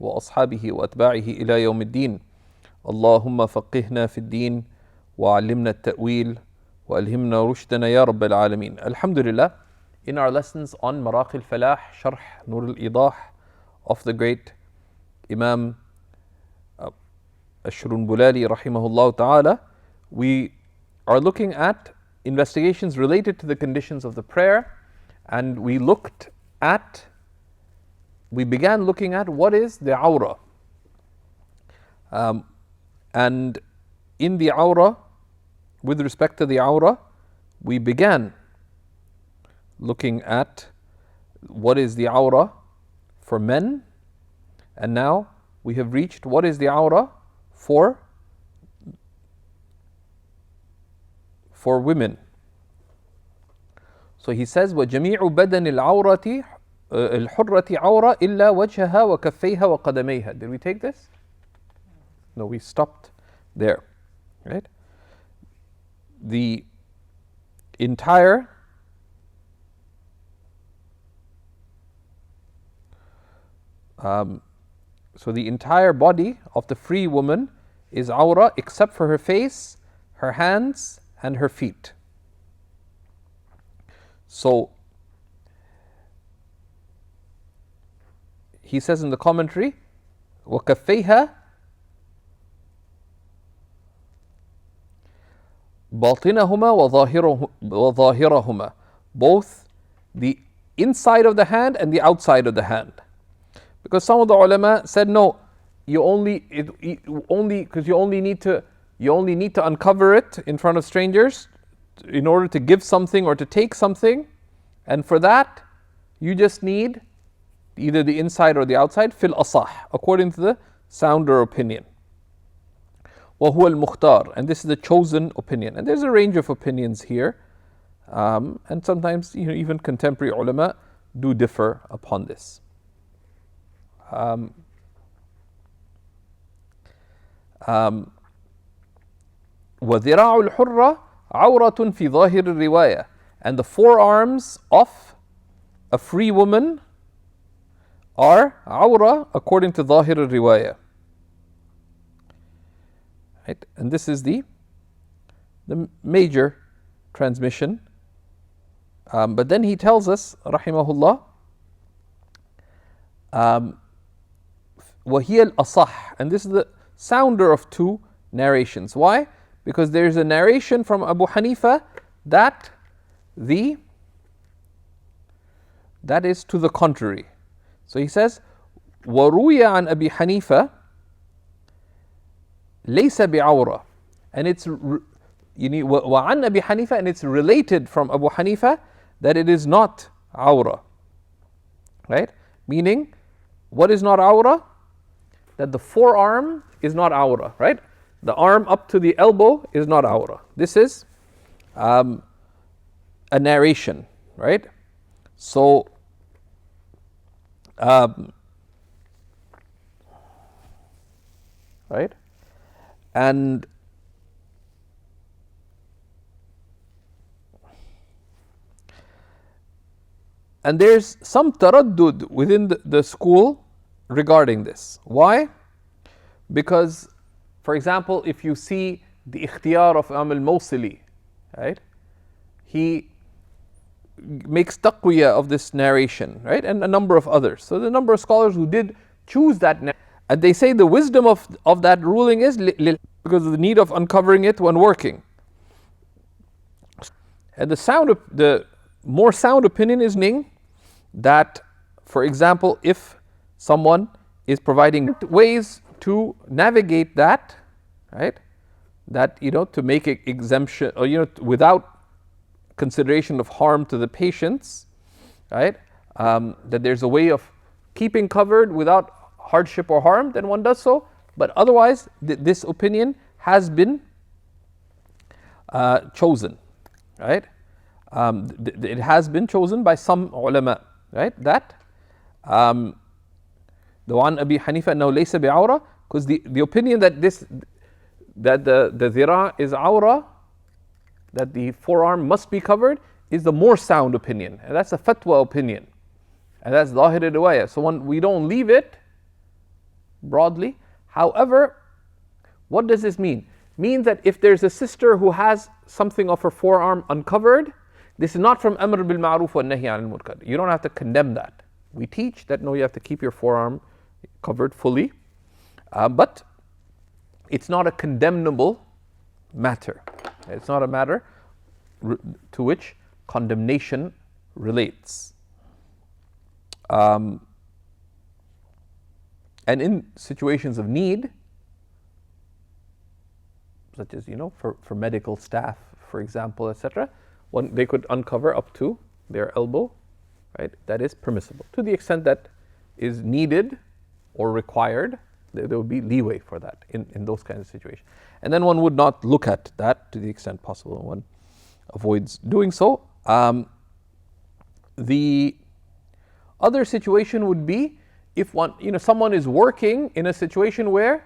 وأصحابه وأتباعه إلى يوم الدين. اللهم فقهنا في الدين وعلمنا التأويل وألهمنا رشدنا يا رب العالمين. Alhamdulillah, in our lessons on Maraqi al-Falah, Sharh Nur al-Idah of the great Imam Ash-Shurunbulali rahimahullah ta'ala, we are looking at investigations related to the conditions of the prayer, and we began looking at what is the awrah. And in the awrah, with respect to the awrah, we began looking at what is the awrah for men, and now we have reached what is the awrah for women. So he says, وَجَمِيعُ بَدَنِ الْعَوْرَةِ الْحُرَّةِ عَوْرَةِ إِلَّا وَجْهَهَا وَكَفَّيْهَا وَقَدَمَيْهَا. Did we take this? No, we stopped there, right? The entire the entire body of the free woman is awrah except for her face, her hands, and her feet. So he says in the commentary, وَكَفَّيْهَا بَاطِنَهُمَا وَظَاهِرَهُمَا, both the inside of the hand and the outside of the hand. Because some of the ulama said, no, you only need to uncover it in front of strangers in order to give something or to take something, and for that you just need either the inside or the outside, fil asah, according to the sounder opinion. وَهُوَ الْمُخْتَارِ, and this is the chosen opinion. And there's a range of opinions here, and sometimes even contemporary ulama do differ upon this. وَذِرَاعُ الْحُرَّةِ عَوْرَةٌ فِي ظَاهِرِ الرِّوَايَةِ, and the forearms of a free woman are awrah according to ظاهر الرواية. Right? And this is the major transmission. But then he tells us, rahimahullah, وَهِيَ الْأَصَحْ, and this is the sounder of two narrations. Why? Because there is a narration from Abu Hanifa that is to the contrary. So he says, وَرُوِيَ عَنْ أَبِي حَنِيفَةَ لَيْسَ بِعَوْرَةٍ, and it's وَعَنْ أَبِي حَنِيفَةَ, and it's related from Abu Hanifa that it is not awrah. Right? Meaning, what is not awrah? That the forearm is not awrah, right? The arm up to the elbow is not awrah. This is a narration, right? So, right? And there's some taraddud within the school regarding this. Why? Because, for example, if you see the ikhtiyar of Imam al-Mawsili, right? He makes taqwiyah of this narration, right? And a number of others. So the number of scholars who did choose that narration, and they say the wisdom of that ruling is because of the need of uncovering it when working. And the more sound opinion is that, for example, if someone is providing ways to navigate that, right? That, to make an exemption, or, without consideration of harm to the patients, right? That there's a way of keeping covered without hardship or harm, then one does so. But otherwise, this opinion has been chosen, right? It has been chosen by some ulama, right? That the one Abi Hanifa now laysa bi'awrah, because the opinion that the dhira is awrah, that the forearm must be covered, is the more sound opinion, and that's a fatwa opinion, and that's zahir riwayah. So we don't leave it broadly. However, what does this mean? Means that if there's a sister who has something of her forearm uncovered, this is not from Amr bil Ma'ruf wa Nahy anil Munkar. You don't have to condemn that. We teach that no, you have to keep your forearm covered fully, but it's not a condemnable matter. It's not a matter to which condemnation relates. And in situations of need, such as, for medical staff, for example, etc., they could uncover up to their elbow, right? That is permissible. To the extent that is needed or required, there will be leeway for that in those kinds of situations. And then one would not look at that to the extent possible, and one avoids doing so. The other situation would be if someone is working in a situation where,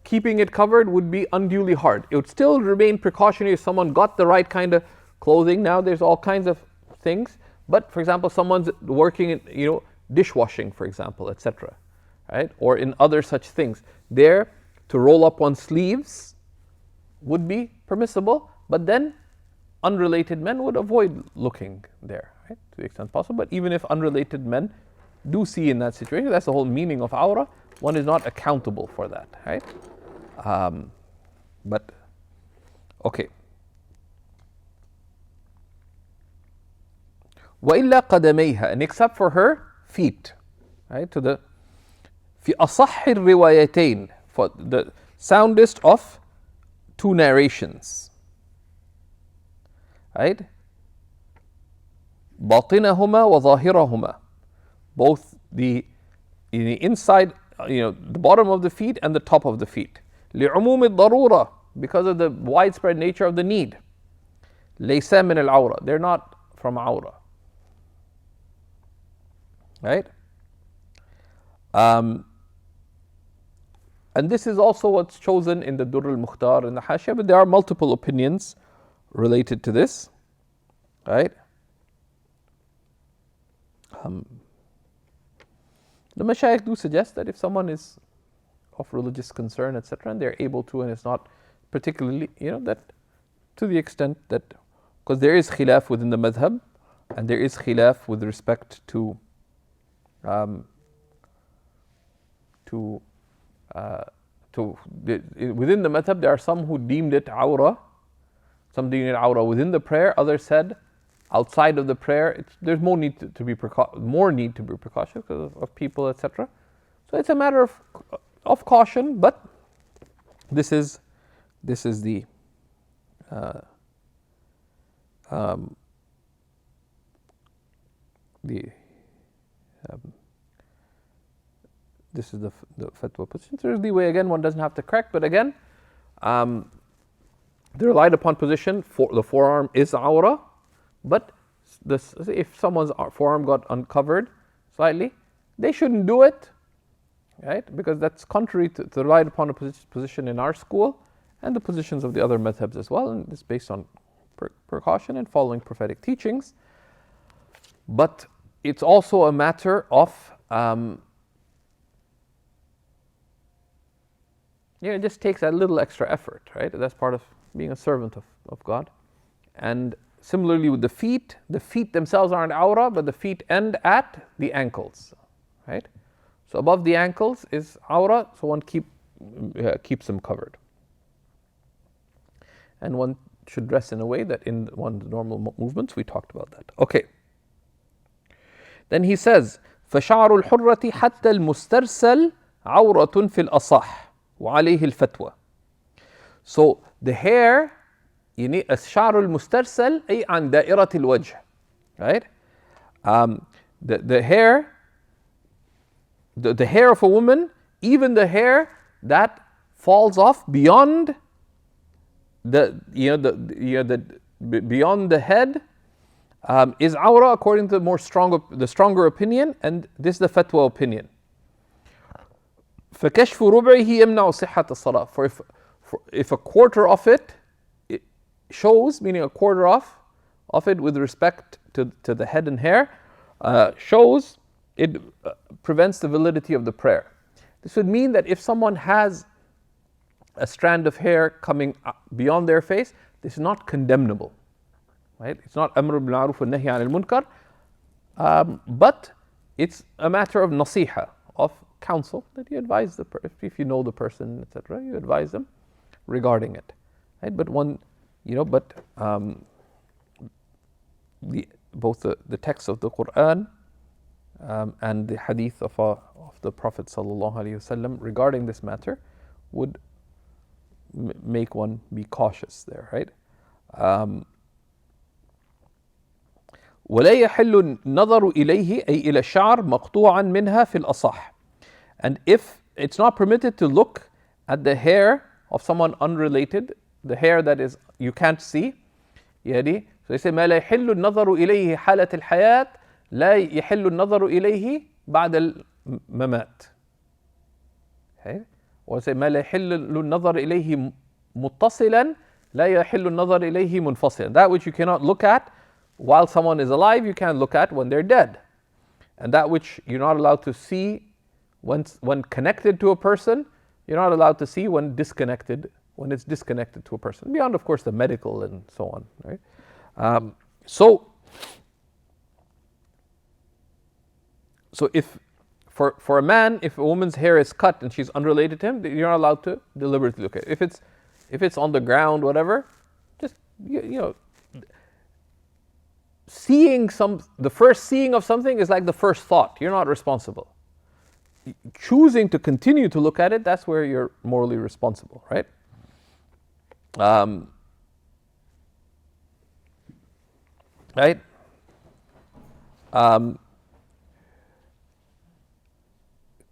keeping it covered would be unduly hard. It would still remain precautionary if someone got the right kind of clothing. Now there's all kinds of things, but for example, someone's working in, dishwashing, for example, etc., right? Or in other such things. There, to roll up one's sleeves would be permissible, but then unrelated men would avoid looking there, right? To the extent possible. But even if unrelated men do see in that situation, that's the whole meaning of awrah. One is not accountable for that, right? But, okay. وَإِلَّا قَدَمَيْهَا, and except for her feet, right? في أصح الروايتين, for the soundest of two narrations, right? باطنهما وظاهرهما, both the inside, the bottom of the feet and the top of the feet. لعموم الضرورة, because of the widespread nature of the need. ليس من العورة, they're not from awrah, right? And this is also what's chosen in the Durr al-Mukhtar and the Hashiyah, but there are multiple opinions related to this, right? The Mashayikh do suggest that if someone is of religious concern, etc., and they're able to, and it's not particularly, that to the extent that, because there is khilaf within the madhab, and there is khilaf with respect to within the madhab, there are some who deemed it awrah, some deemed it awrah within the prayer, others said outside of the prayer, there's more need to be precautious because of people, etc. So it's a matter of caution, but this is the this is the fatwa position. There's the way, again, one doesn't have to correct, but again, the relied upon position for the forearm is awrah, but if someone's forearm got uncovered slightly, they shouldn't do it, right? Because that's contrary to the relied upon a position in our school and the positions of the other madhabs as well, and it's based on precaution and following prophetic teachings. But it's also a matter of it just takes a little extra effort, right? That's part of being a servant of God. And similarly with the feet themselves aren't awrah, but the feet end at the ankles, right? So above the ankles is awrah, so one keeps them covered. And one should dress in a way that in one's normal movements, we talked about that. Okay. Then he says, فَشَعْرُ الْحُرَّةِ حَتَّى الْمُسْتَرْسَلِ عَوْرَةٌ فِي الْأَصَحِ وَعَلَيْهِ الْفَتْوَةِ. So the hair, الشعر المسترسل أي عن دائرة الوجه, right? The hair, the hair of a woman, even the hair that falls off beyond beyond the head, is awrah according to the stronger opinion, and this is the fatwa opinion. فَكَشْفُ رُبْعِهِ يَمْنَعُ صِحَّةَ الصَّلَاةِ. For if a quarter of it shows, meaning a quarter of it with respect to the head and hair, shows it prevents the validity of the prayer. This would mean that if someone has a strand of hair coming beyond their face, this is not condemnable, right? It's not amr bil ma'ruf wa nahy anil munkar, but it's a matter of nasiha, of counsel, that you advise the person, if you know the person, etc., you advise them regarding it, right? But one, both the text of the Quran and the hadith of the Prophet sallallahu alaihi wasallam regarding this matter would make one be cautious there, right? ولا يحل النظر إليه أي إلى الشعر مقطوعا منها في الأصح. And if it's not permitted to look at the hair of someone unrelated, the hair that is you can't see, يعني, so they say ما لا يحل النظر إليه حالة الحياة لا يحل النظر إليه بعد الممات. Okay? Or say ما لا يحل النظر إليه متصلا لا يحل النظر إليه منفصلا. That which you cannot look at while someone is alive, you can't look at when they're dead. And that which you're not allowed to see when connected to a person, you're not allowed to see when it's disconnected to a person. Beyond, of course, the medical and so on, right? So if for a man, if a woman's hair is cut and she's unrelated to him, you're not allowed to deliberately look at it. If it's on the ground, whatever, just the first seeing of something is like the first thought. You're not responsible. Choosing to continue to look at it, that's where you're morally responsible, right? Right?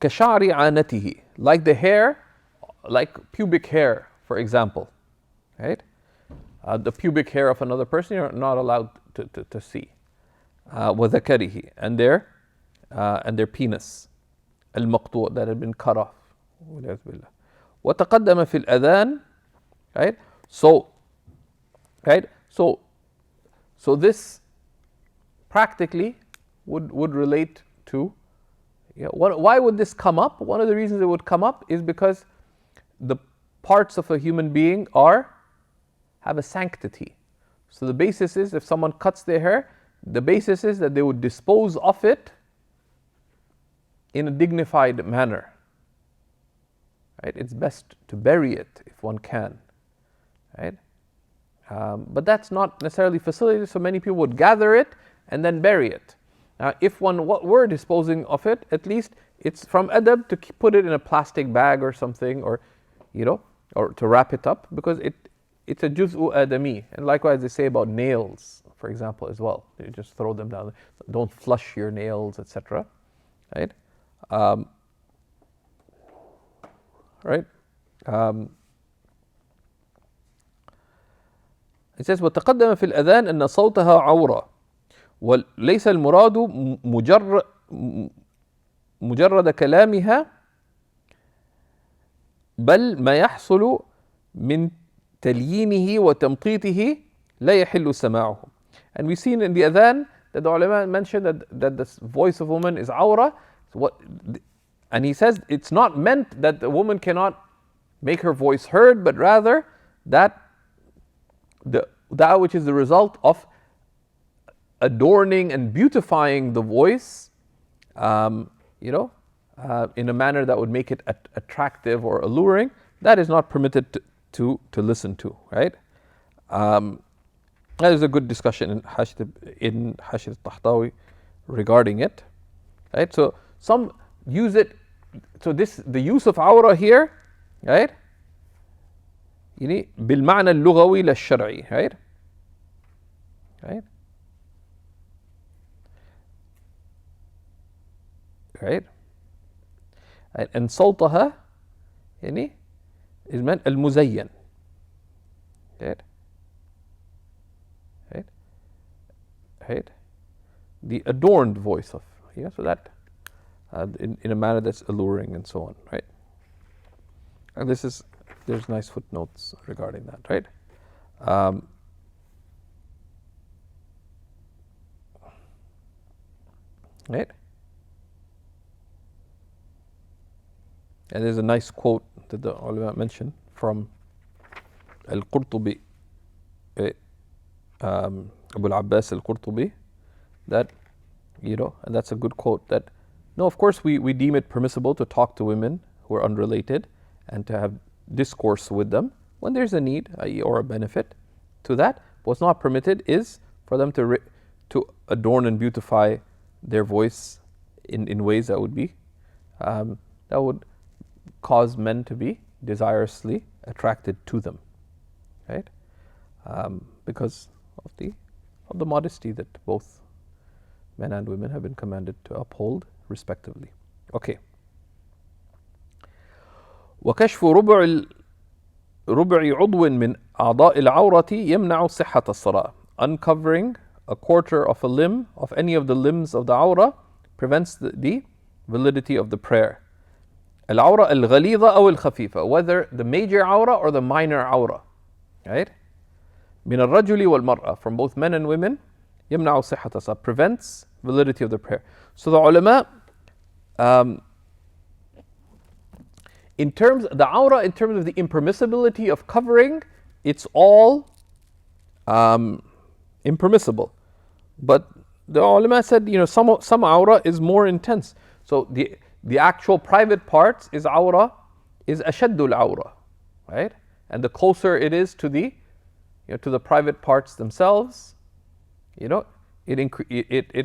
كشعر عانته, like the hair, like pubic hair, for example, right? The pubic hair of another person, you're not allowed to see. وذكره, and their penis, المقطوع, that had been cut off. وتقدم في الأذان, right? So this practically would relate to. Why would this come up? One of the reasons it would come up is because the parts of a human being have a sanctity. So the basis is, if someone cuts their hair, the basis is that they would dispose of it in a dignified manner. Right? It's best to bury it if one can. Right? But that's not necessarily facilitated, so many people would gather it and then bury it. Now, if one were disposing of it, at least it's from adab to put it in a plastic bag or something, or to wrap it up, because it's a juz'u adami. And likewise, they say about nails, for example, as well. You just throw them down. Don't flush your nails, etc. Right? Right? It says وتقدم في الأذان أن صوتها عورة وليس المراد مجرد كلامها بل ما يحصل من تليينه وتمطيطه لا يحل سماعه. And we've seen in the adhan that the ulama mentioned that the voice of a woman is awra. And he says it's not meant that the woman cannot make her voice heard, but rather that which is the result of adorning and beautifying the voice, in a manner that would make it attractive or alluring, that is not permitted to listen to, right? That is a good discussion in Hashir al-Tahtawi regarding it, right? So some use it, so the use of awra here, right? بالمعنى اللغوي للشرعي, right? Right? Right? And صوتها is meant المزين. Right? Right? Right? The adorned voice of, so that in a manner that's alluring and so on, right? And there's nice footnotes regarding that, right? Right? And there's a nice quote that the ulama mentioned from al-Qurtubi, Abu al-Abbas al-Qurtubi, that, and that's a good quote, that no, of course we deem it permissible to talk to women who are unrelated and to have discourse with them when there's a need or a benefit to that. What's not permitted is for them to adorn and beautify their voice in ways that would cause men to be desirously attracted to them, right? Because of the modesty that both men and women have been commanded to uphold respectively. Okay. وكشف ربع عضو من أعضاء العورة يمنع صحة الصلاة. Uncovering a quarter of a limb of any of the limbs of the awrah prevents the validity of the prayer. العورة الغليظة أو الخفيفة, whether the major awrah or the minor awrah, right? من الرجل والمرأة, from both men and women, يمنع صحة الصلاة, prevents validity of the prayer. So the ulama, in terms of the impermissibility of covering, it's all impermissible. But the ulama said, some awrah is more intense. So the actual private parts is awrah, is ashaddul awrah, right? And the closer it is to the private parts themselves, it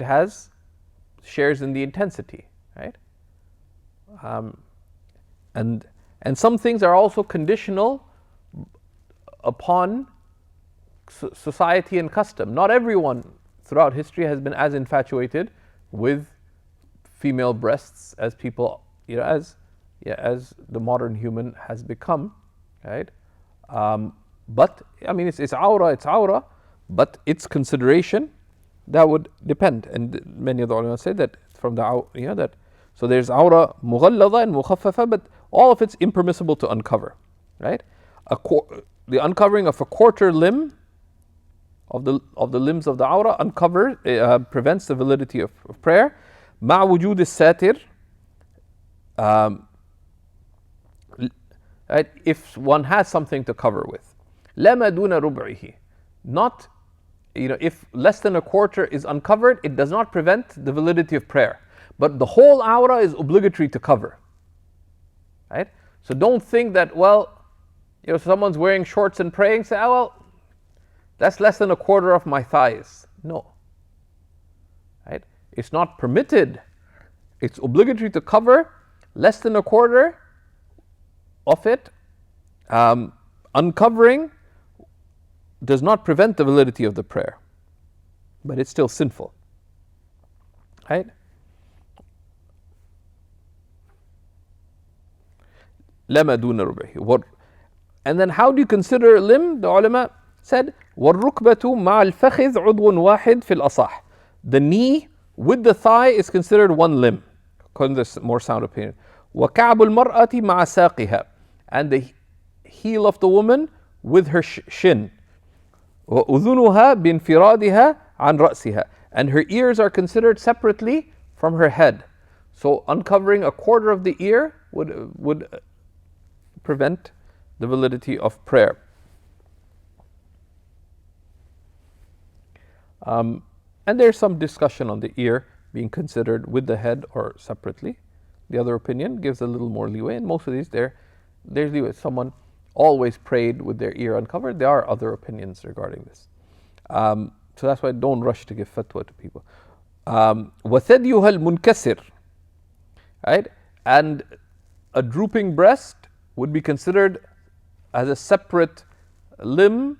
has shares in the intensity, right? And some things are also conditional upon society and custom. Not everyone throughout history has been as infatuated with female breasts as people, as the modern human has become, right? But it's awrah, but its consideration, that would depend. And many of the ulama say that from that. So there's awrah mughalladha and mukhaffafa, but all of it's impermissible to uncover, right? The uncovering of a quarter limb of the limbs of the awrah prevents the validity of prayer. مع وجود الساتر, right? If one has something to cover with. لما دون ربعه, not, if less than a quarter is uncovered, it does not prevent the validity of prayer. But the whole awrah is obligatory to cover, right? So don't think that, someone's wearing shorts and praying, say, that's less than a quarter of my thighs. No, right? It's not permitted. It's obligatory to cover less than a quarter of it. Uncovering does not prevent the validity of the prayer, but it's still sinful, right? لما دون ربعه. And then how do you consider a limb? The ulama said, والركبة مع الفخذ عضو واحد في الأصح. The knee with the thigh is considered one limb, according to this more sound opinion. وكعب المرأة مع ساقها. And the heel of the woman with her shin. وأذنها بانفرادها عن رأسها. And her ears are considered separately from her head. So uncovering a quarter of the ear would prevent the validity of prayer. And there's some discussion on the ear being considered with the head or separately. The other opinion gives a little more leeway, and most of these there's leeway. Someone always prayed with their ear uncovered. There are other opinions regarding this. So that's why don't rush to give fatwa to people. وَثَدْيُهَا الْمُنْكَسِرِ, right? And a drooping breast would be considered as a separate limb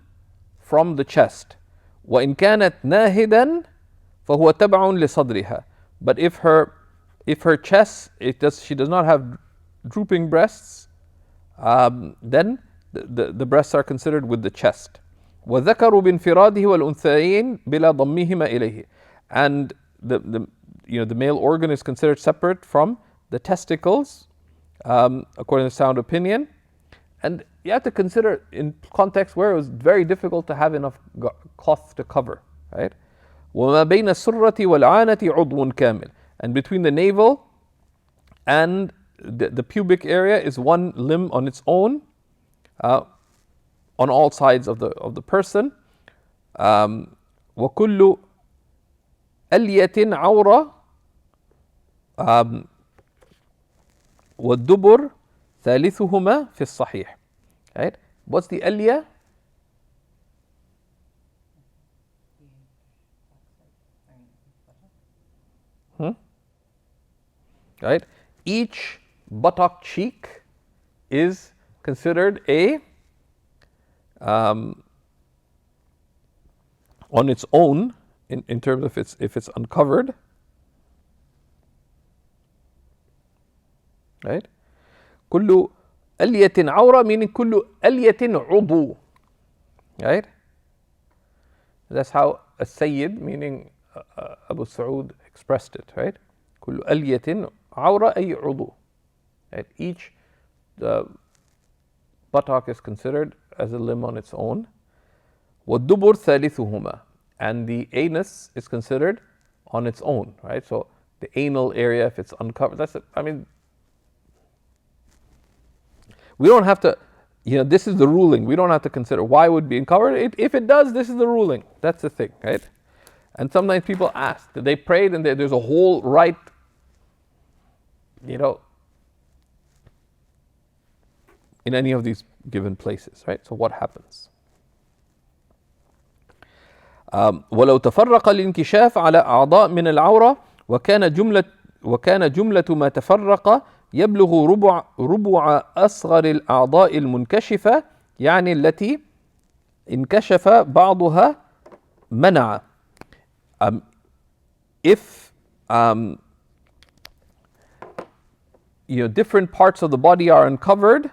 from the chest. وَإِنْ كَانَتْ نَاهِدًا فَهُوَ تَبْعٌ لِصَدْرِهَا. But if her chest, she does not have drooping breasts, then the breasts are considered with the chest. وَذَكَرُ بِانْفِرَادِهِ وَالْأُنْثَيَيْنِ بِلَا ضَمِّهِمَا إِلَيْهِ. And the male organ is considered separate from the testicles, according to sound opinion. And you have to consider in context where it was very difficult to have enough cloth to cover, right? وَمَا بَيْنَ السُّرَّةِ وَالْعَانَةِ عُضْوٌ كَامِلٌ. And between the navel and the pubic area is one limb on its own, on all sides of the person. وكل ألية عورة والدبر ثالثهما في الصحيح. Right? What's the ألية? Right? Each buttock cheek is considered on its own in terms of if it's uncovered. Right? كل ألية عورة meaning كل ألية عضو. Right? That's how السيد meaning Abu Saud expressed it. Right? كل ألية عورة أي عضو. Right? Each buttock is considered as a limb on its own. والدبر ثالثهما, and the anus is considered on its own. Right? So the anal area, if it's uncovered, that's it. I mean, we don't have to, this is the ruling. We don't have to consider why it would be uncovered. If it does, this is the ruling. That's the thing, right? And sometimes people ask, they prayed and there's a whole right, in any of these given places, right? So what happens? ولو تفرق الانكشاف على أعضاء من العورة وكان جملة ما تفرق يبلغ ربع أصغر الأعضاء المنكشفة يعني التي انكشف بعضها منع. If different parts of the body are uncovered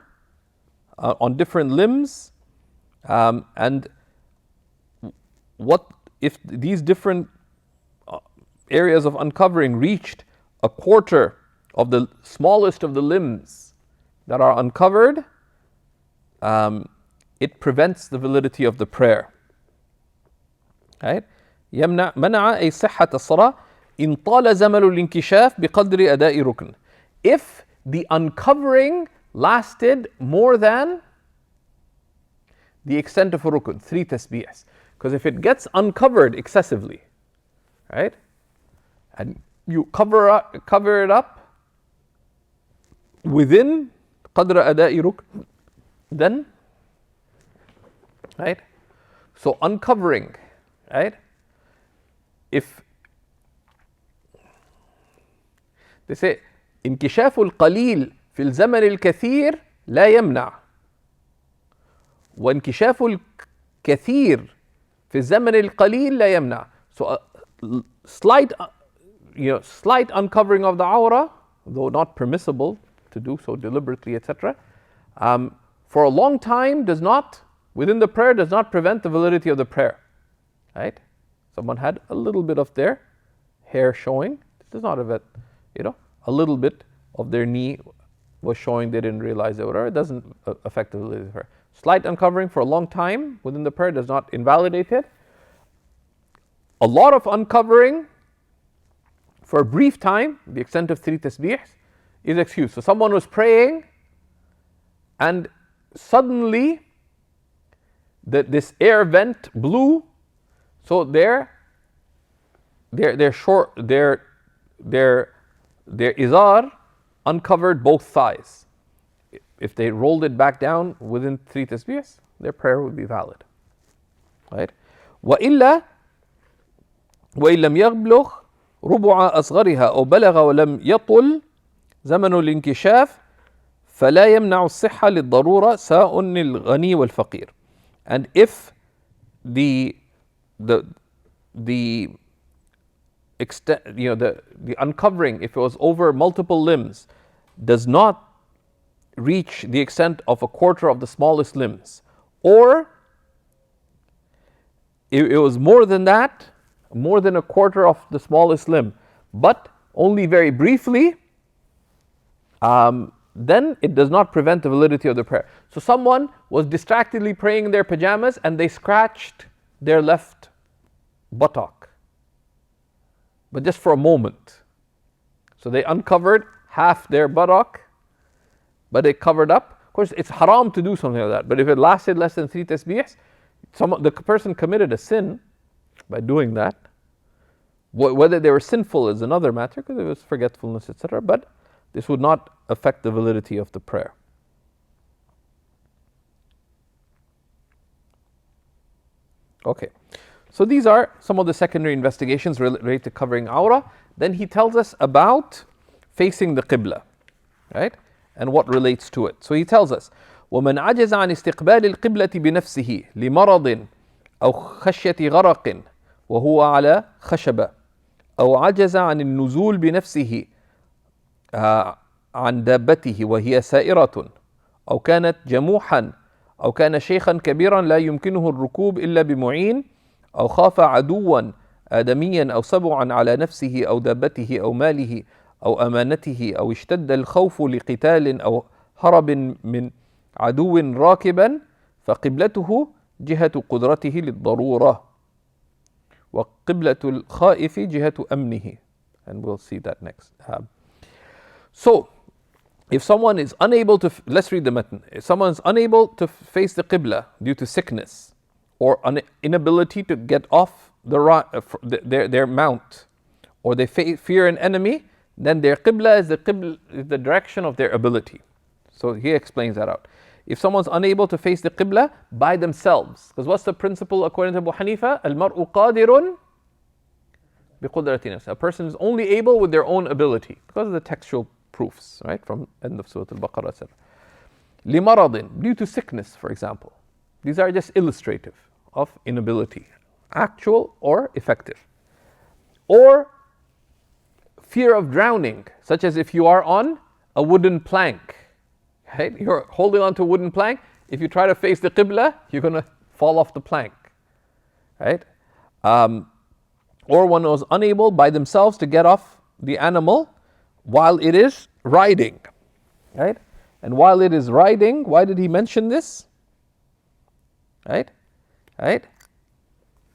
on different limbs, and what if these different areas of uncovering reached a quarter of the smallest of the limbs that are uncovered, it prevents the validity of the prayer. Right? منع أي صحة الصلاة إن طال زمن الانكشاف بقدر أداء ركن. If the uncovering lasted more than the extent of a rukun, 3 tasbihs. Because if it gets uncovered excessively, right, and you cover it up within قدر أداء ركن, then, right, so uncovering, right, if they say انكشاف القليل في الزمن الكثير لا يمنع وانكشاف الكثير في الزمن القليل لا يمنع. So a slight uncovering of the awrah, though not permissible to do so deliberately, etc., for a long time does not, within the prayer, does not prevent the validity of the prayer. Right? Someone had a little bit of their hair showing. This is not a little bit of their knee was showing, they didn't realize it, whatever. It doesn't affect the validity of the prayer. Slight uncovering for a long time within the prayer does not invalidate it. A lot of uncovering for a brief time, the extent of 3 tasbihs, is excused. So someone was praying and suddenly this air vent blew, so their izar uncovered both thighs. If they rolled it back down within 3 tasbihs, their prayer would be valid. Right? وإلا وإن لم يبلغ ربع أصغرها أو بلغ ولم يطل زمن الانكشاف فلا يمنع الصحة للضرورة سواء الغني والفقير. And if the extent, the uncovering, if it was over multiple limbs, does not reach the extent of a quarter of the smallest limbs, or it was more than that, more than a quarter of the smallest limb, but only very briefly, then it does not prevent the validity of the prayer. So someone was distractedly praying in their pajamas and they scratched their left buttock, but just for a moment. So they uncovered half their buttock, but it covered up. Of course, it's haram to do something like that. But if it lasted less than 3 tasbihs, the person committed a sin by doing that. Whether they were sinful is another matter, because it was forgetfulness, etc. But this would not affect the validity of the prayer. Okay, so these are some of the secondary investigations related to covering awrah. Then he tells us about facing the qibla, right? And what relates to it. So he tells us, وَمَنْ عَجَزَ عَنْ اسْتِقْبَالِ الْقِبْلَةِ بِنَفْسِهِ لِمَرَضٍ أَوْ خَشْيَةِ غَرَقٍ وَهُوَ عَلَى خَشَبَةٍ أو عجز عن النزول بنفسه عن دابته وهي سائرة أو كانت جموحا أو كان شيخا كبيرا لا يمكنه الركوب إلا بمعين أو خاف عدوا آدميا أو سبعا على نفسه أو دابته أو ماله أو أمانته أو اشتد الخوف لقتال أو هرب من عدو راكبا فقبلته جهة قدرته للضرورة وقبلة الخائف جهة أمنه. And we'll see that next. So, if someone is unable to, let's read the matn. If someone is unable to face the qibla due to sickness or inability to get off their mount, or they fear an enemy, then their qibla is the direction of their ability. So he explains that out. If someone's unable to face the qibla by themselves, because what's the principle according to Abu Hanifa? Al-mar'u qadirun biqudrati nafsi. A person is only able with their own ability, because of the textual proofs, right, from end of Surah Al-Baqarah, etc. Limaradin, due to sickness, for example. These are just illustrative of inability, actual or effective. Or fear of drowning, such as if you are on a wooden plank. Right? You're holding on to a wooden plank. If you try to face the qibla, you're going to fall off the plank. Right? Or one was unable by themselves to get off the animal while it is riding. Right? And while it is riding, why did he mention this? Right? Right?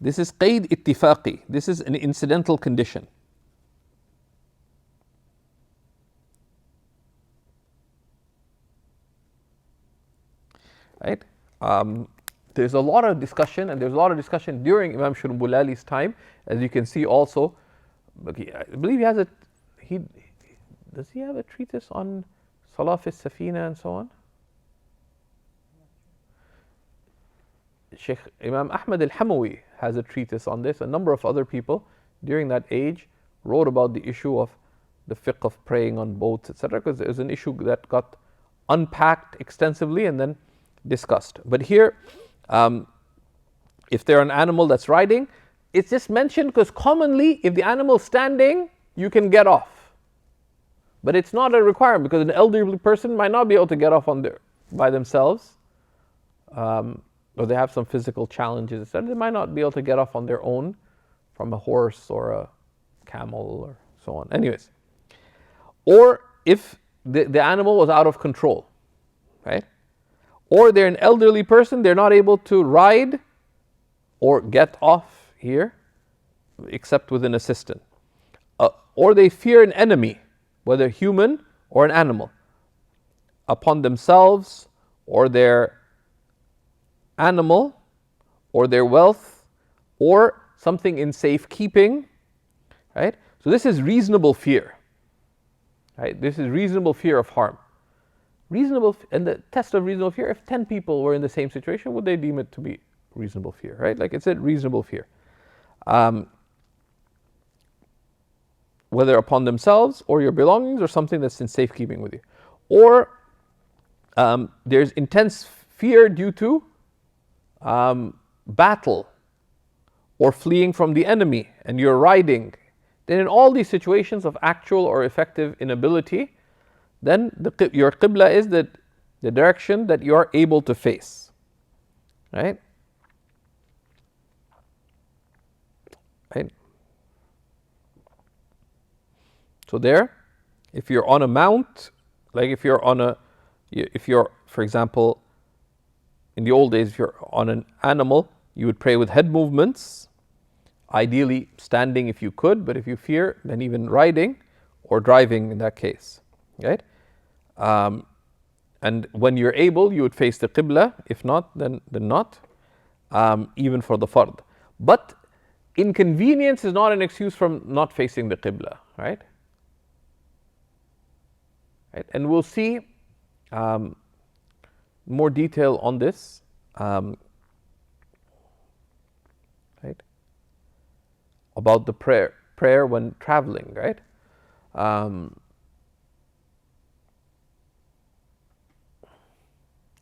This is qayd ittifaqi. This is an incidental condition. Right? There's a lot of discussion, and there's a lot of discussion during Imam Shurbulali's time, as you can see also. I believe does he have a treatise on Salah fi Safina and so on? Shaykh Imam Ahmad al-Hamawi has a treatise on this. A number of other people during that age wrote about the issue of the fiqh of praying on boats, etc., because it was an issue that got unpacked extensively and then discussed. But here, if they're an animal that's riding, it's just mentioned because commonly, if the animal is standing, you can get off. But it's not a requirement, because an elderly person might not be able to get off by themselves, or they have some physical challenges, etc. They might not be able to get off on their own from a horse or a camel or so on. Anyways, or if the animal was out of control, right? Or they're an elderly person, they're not able to ride or get off here except with an assistant. Or they fear an enemy, whether human or an animal, upon themselves or their animal or their wealth or something in safekeeping, right? So this is reasonable fear, right? This is reasonable fear of harm. Reasonable, and the test of reasonable fear, if 10 people were in the same situation, would they deem it to be reasonable fear, right? Like it's a reasonable fear. Whether upon themselves or your belongings or something that's in safekeeping with you. Or there's intense fear due to battle or fleeing from the enemy and you're riding. Then in all these situations of actual or effective inability, then your qibla is the direction that you are able to face, right? Right? So there, if you're on a mount, like if you're, for example, in the old days, if you're on an animal, you would pray with head movements, ideally standing if you could, but if you fear, then even riding or driving in that case, right? And when you're able, you would face the Qibla. If not, then not, even for the fard. But inconvenience is not an excuse from not facing the Qibla, right? And we'll see more detail on this, right? About the prayer when traveling, right?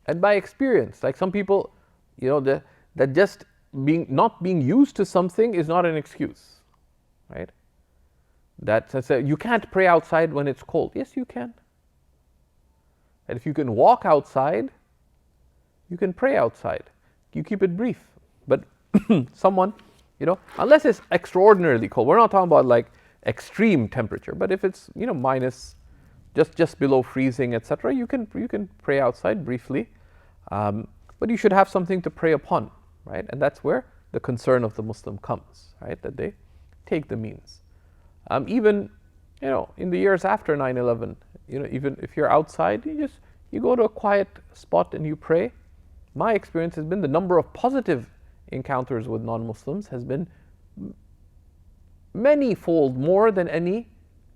And by experience, like some people, that just not being used to something is not an excuse, right? You can't pray outside when it's cold. Yes, you can. And if you can walk outside, you can pray outside. You keep it brief. But someone, unless it's extraordinarily cold, we're not talking about like extreme temperature, but if it's, minus, just below freezing, etc., you can pray outside briefly. But you should have something to pray upon, right? And that's where the concern of the Muslim comes, right? That they take the means. Even, in the years after 9/11, even if you're outside, you go to a quiet spot and you pray. My experience has been the number of positive encounters with non-Muslims has been many-fold more than any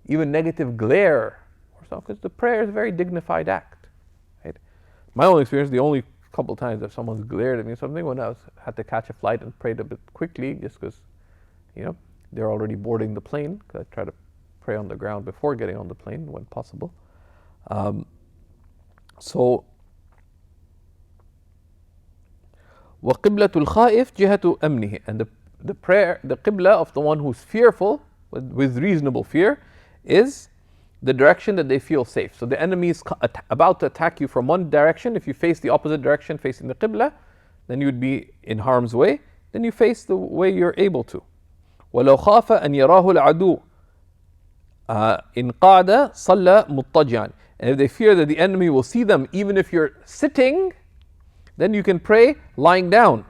even negative glare or so, because the prayer is a very dignified act, right? My own experience, the only couple times that someone's glared at me something when I had to catch a flight and prayed a bit quickly, just because, they're already boarding the plane, because I try to pray on the ground before getting on the plane when possible. وَقِبْلَةُ الْخَائِفِ جِهَةُ أَمْنِهِ. And the prayer, the qibla of the one who's fearful, with reasonable fear, is the direction that they feel safe. So the enemy is about to attack you from one direction. If you face the opposite direction, facing the qibla, then you would be in harm's way. Then you face the way you're able to. وَلَوْ خَافَ أَنْ يَرَاهُ الْعَدُوُ إِنْ قَعْدَ صَلَّ مُضْطَجِعًا. And if they fear that the enemy will see them, even if you're sitting, then you can pray lying down,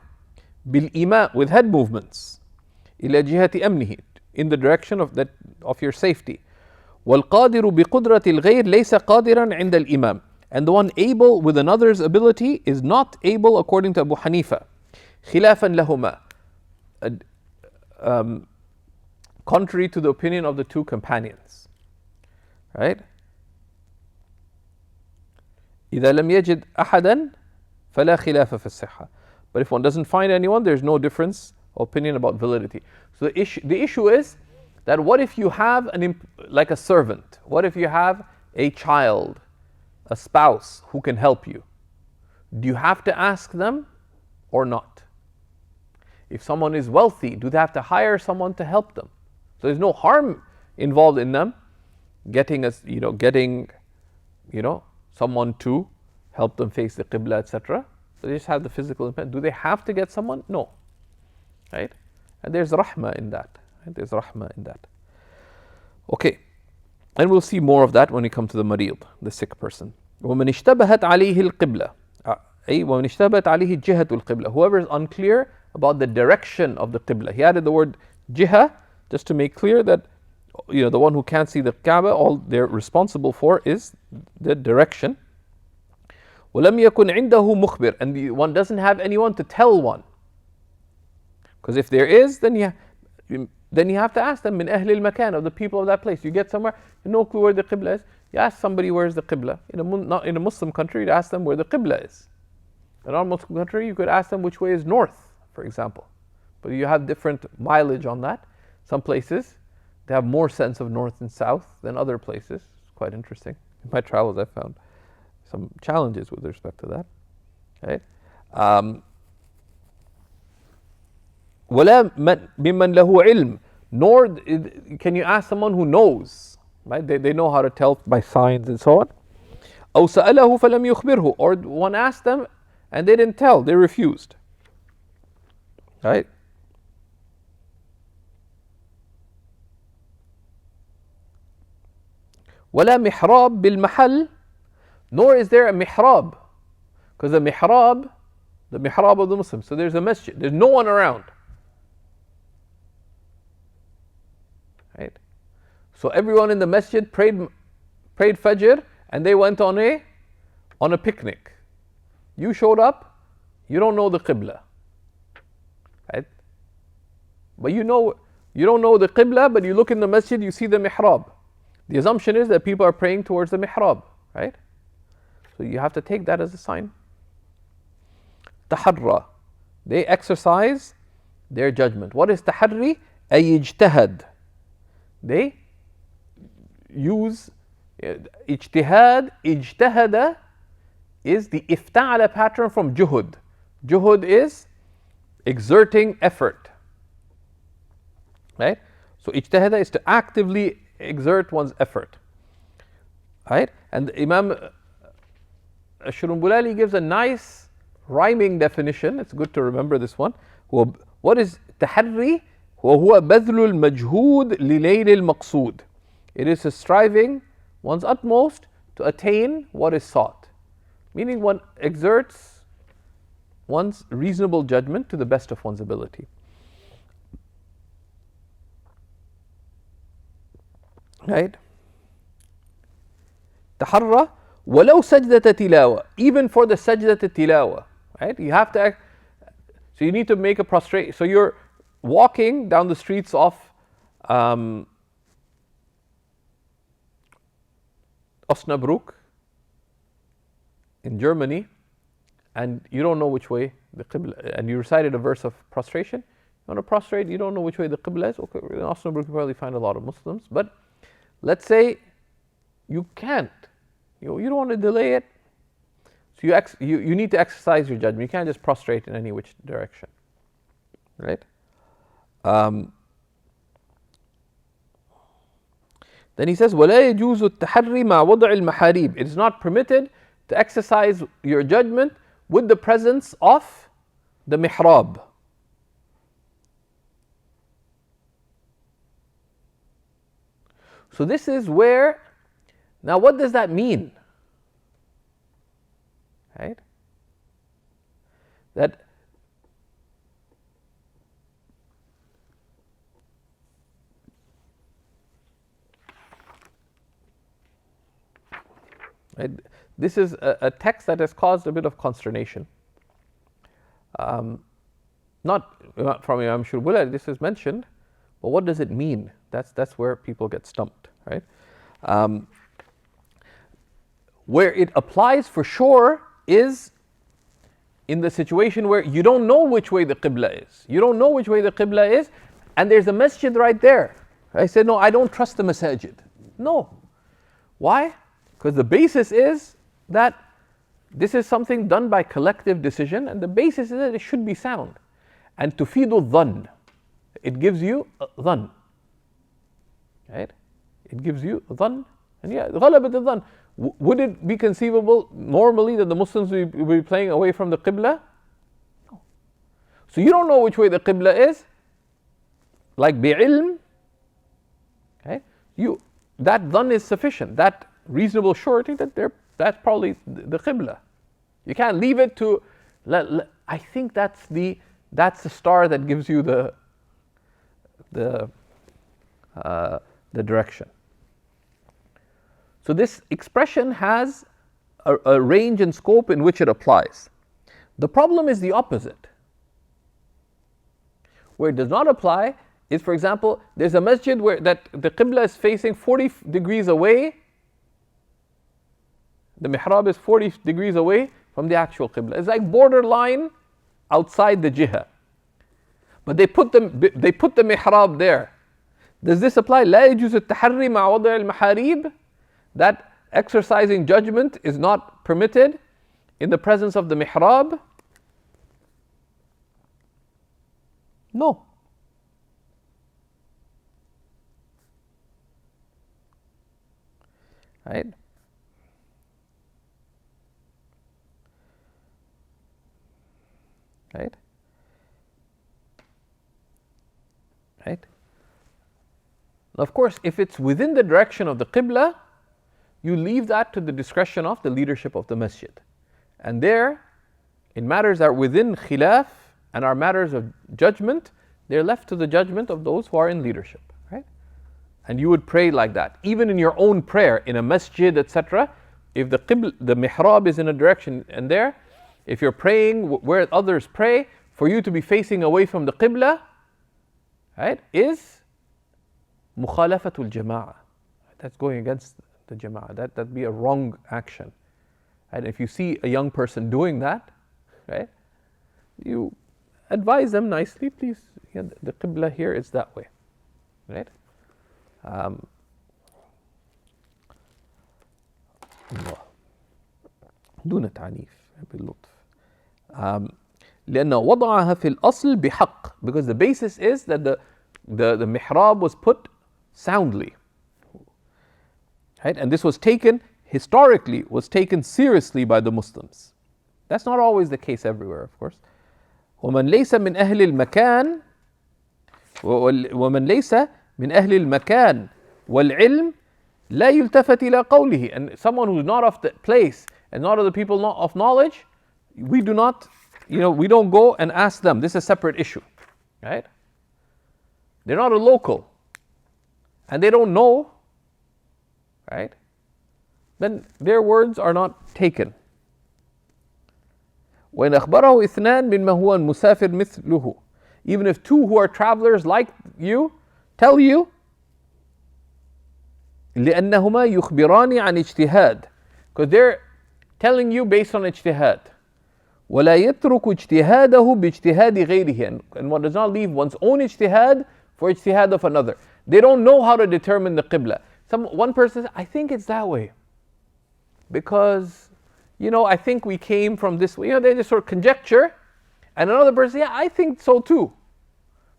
بالإيماء, with head movements, إلى جهة أمنه, in the direction of your safety. والقادر بقدرة الغير ليس قادرا عند الإمام. And the one able with another's ability is not able according to Abu Hanifa. خلافا لهما, contrary to the opinion of the two companions, right? إذا لم يجد أحدا فلا خلاف في الصحة. But if one doesn't find anyone, there's no difference opinion about validity. So the issue is that what if you have like a servant? What if you have a child, a spouse who can help you? Do you have to ask them or not? If someone is wealthy, do they have to hire someone to help them? So there's no harm involved in them getting someone to help them face the qibla, etc. So they just have the physical impact. Do they have to get someone? No. Right? And there's rahmah in that. Right? There's rahmah in that. Okay. And we'll see more of that when we come to the marid, the sick person. وَمَنْ اشْتَبَهَتْ عَلَيْهِ الْقِبْلَةِ وَمَنْ اشْتَبَهَتْ عَلَيْهِ جِهَةُ الْقِبْلَةِ. Whoever is unclear about the direction of the qibla. He added the word jiha just to make clear that the one who can't see the Kaaba, all they're responsible for is the direction. وَلَمْ يَكُنْ عِنْدَهُ مُخْبِرٌ. And one doesn't have anyone to tell one. Because if there is, then you have to ask them, min ahli al-makan, of the people of that place. You get somewhere, you know where the qibla is, you ask somebody where's the qibla. In a Muslim country, you'd ask them where the qibla is. In a non-Muslim country, you could ask them which way is north, for example. But you have different mileage on that. Some places, they have more sense of north and south than other places. It's quite interesting. In my travels, I found some challenges with respect to that. Right? وَلَا مِمَّنْ لَهُ عِلْمٍ. Nor can you ask someone who knows. Right? They know how to tell by signs and so on. أَوْ سَأَلَهُ فَلَمْ يُخْبِرْهُ. Or one asked them and they didn't tell, they refused. Right? وَلَا مِحْرَابٍ بِالْمَحَلٍ. Nor is there a mihrab. Because the mihrab of the Muslims, so there's a masjid, there's no one around. Right? So everyone in the masjid prayed Fajr and they went on a on a picnic. You showed up, you don't know the Qibla. Right? But you don't know the Qibla, but you look in the masjid, you see the mihrab. The assumption is that people are praying towards the mihrab, right? So you have to take that as a sign. Taharra. They exercise their judgment. What is taharri? Ay ijtahad. They use ijtihad. Ijtahada is the ifta'ala pattern from juhud. Juhud is exerting effort. Right? So ijtihada is to actively exert one's effort. Right? And Imam Ash-Shurumbulali gives a nice rhyming definition. It's good to remember this one. What is taharri? وهو بذل المجهود لنيل المقصود. It is a striving one's utmost to attain what is sought. Meaning one exerts one's reasonable judgment to the best of one's ability. Right? تحرى ولو سجدة تلاوة. Even for the سجدة تلاوة. Right? You have to act, so you need to make a prostration. So you're walking down the streets of Osnabrück in Germany, and you don't know which way the Qibla, and you recited a verse of prostration. You want to prostrate, you don't know which way the Qibla is. Okay, in Osnabrück you probably find a lot of Muslims, but let's say you can't. You don't want to delay it. So you need to exercise your judgment. You can't just prostrate in any which direction. Right? Then he says, وَلَا يَجُوزُ التَّحَرِّي مَعْ وَضْعِ الْمَحَارِيبِ. It is not permitted to exercise your judgment with the presence of the mihrab. So this is where, now what does that mean? Right? That right? This is a text that has caused a bit of consternation. Not from Imam Shurbula, this is mentioned, but what does it mean? That's where people get stumped, right? Where it applies for sure is in the situation where you don't know which way the Qibla is. You don't know which way the Qibla is, and there's a masjid right there. I said, no, I don't trust the masajid. No. Why? Because the basis is that this is something done by collective decision, and the basis is that it should be sound. And tufidu dhann, it gives you dhann. Right? It gives you dhann. And yeah, ghalabat al-dhann. Would it be conceivable normally that the Muslims will be playing away from the Qibla? No. So you don't know which way the Qibla is, like bi'ilm, okay? That dhann is sufficient. That reasonable surety that that's probably the Qibla. You can't leave it to, I think that's the star that gives you the direction. So this expression has a range and scope in which it applies. The problem is the opposite. Where it does not apply is, for example, there's a masjid where that the Qibla is facing 40 degrees away. The mihrab is 40 degrees away from the actual Qibla. It's like borderline outside the jiha. But they put the mihrab there. Does this apply? لا يجوز التحري مع وضع المحاريب. That exercising judgment is not permitted in the presence of the mihrab? No. Right? Right? Right? Of course, if it's within the direction of the Qibla, you leave that to the discretion of the leadership of the masjid. And there, in matters that are within khilaf and are matters of judgment, they're left to the judgment of those who are in leadership. Right? And you would pray like that. Even in your own prayer, in a masjid, etc., the mihrab is in a direction, and there, if you're praying where others pray, for you to be facing away from the qibla, right, is mukhalafatul jama'ah. That's going against the jama'ah. That'd be a wrong action. And if you see a young person doing that, right, you advise them nicely, please, the qibla here is that way, right? دون تعنيف باللطف. لأن وضعها في الأصل بحق, because the basis is that the mihrab was put soundly, right? And this was taken historically, was taken seriously by the Muslims. That's not always the case everywhere, of course. ومن ليس من أهل المكان ومن ليس من أهل المكان والعلم لا يلتفت إلى قوله. And someone who's not of the place and not of the people not of knowledge, we do not, we don't go and ask them. This is a separate issue, right? They're not a local and they don't know, right? Then their words are not taken. وإن أخبره اثنان مما هو المسافر مثله. Even if two who are travelers like you tell you, لأنهما يخبران عن اجتهاد, because they're telling you based on اجتهاد. ولا يترك اجتهاده باجتهاد غيره, and one does not leave one's own اجتهاد for اجتهاد of another. They don't know how to determine the qibla. One person says, I think it's that way, because I think we came from this way. They just sort of conjecture, and another person, yeah, I think so too,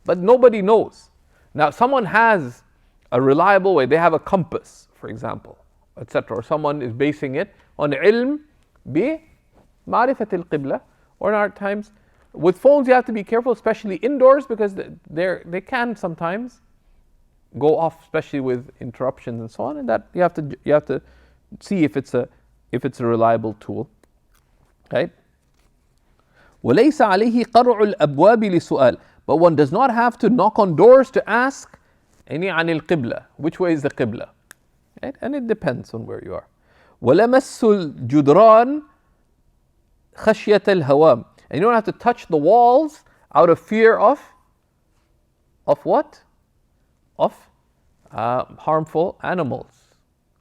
but nobody knows. Now, someone has a reliable way. They have a compass, for example, etc. Or someone is basing it on ilm bi ma'rifat al-qibla. Or in our times, with phones, you have to be careful, especially indoors, because they can sometimes go off, especially with interruptions and so on. And that you have to see if it's a reliable tool, right? وَلَيْسَ عَلَيْهِ قَرْعُ الْأَبْوَابِ لِسُؤَالٍ. But one does not have to knock on doors to ask عن القبلة, which way is the qibla, right? And it depends on where you are. وَلَمَسُّ الْجُدْرَانِ خَشْيَةَ الْهَوَامِ. And you don't have to touch the walls out of fear of what? Of harmful animals,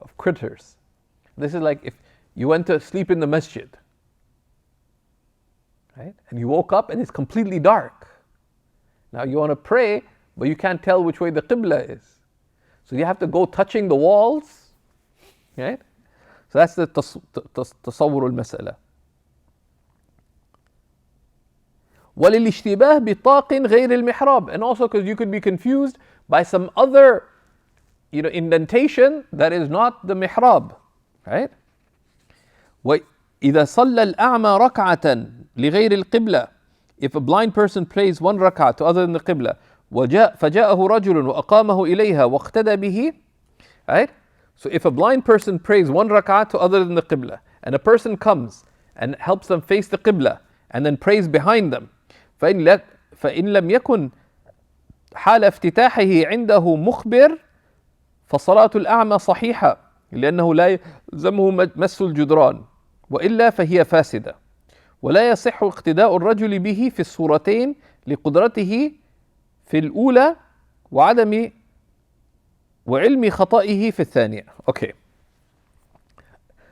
of critters. This is like if you went to sleep in the masjid, right? And you woke up and it's completely dark. Now you want to pray, but you can't tell which way the qibla is. So you have to go touching the walls, right? So that's the تصور المسألة. وللاشتباه بطاق غير المحراب. And also because you could be confused by some other indentation that is not the mihrab, right? وإذا صلى الأعمى ركعة لغير القبلة. If a blind person prays one rak'ah to other than the qibla, فجاءه رجل وأقامه إليها واقتدى به, right? So if a blind person prays one rak'ah to other than the qibla, and a person comes and helps them face the qibla and then prays behind them, فإن لم يكن حال افتتاحه عنده مخبر فصلاة الأعمى صحيحة لأنه لا يلزمه مس الجدران وإلا فهي فاسدة ولا يصح اقتداء الرجل به في الصورتين لقدرته في الأولى وعلم خطئه في الثانية. Okay.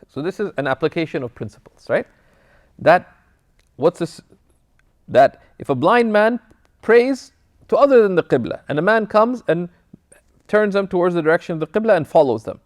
So this is an application of principles, right? That if a blind man prays to other than the qibla, and a man comes and turns them towards the direction of the qibla and follows them,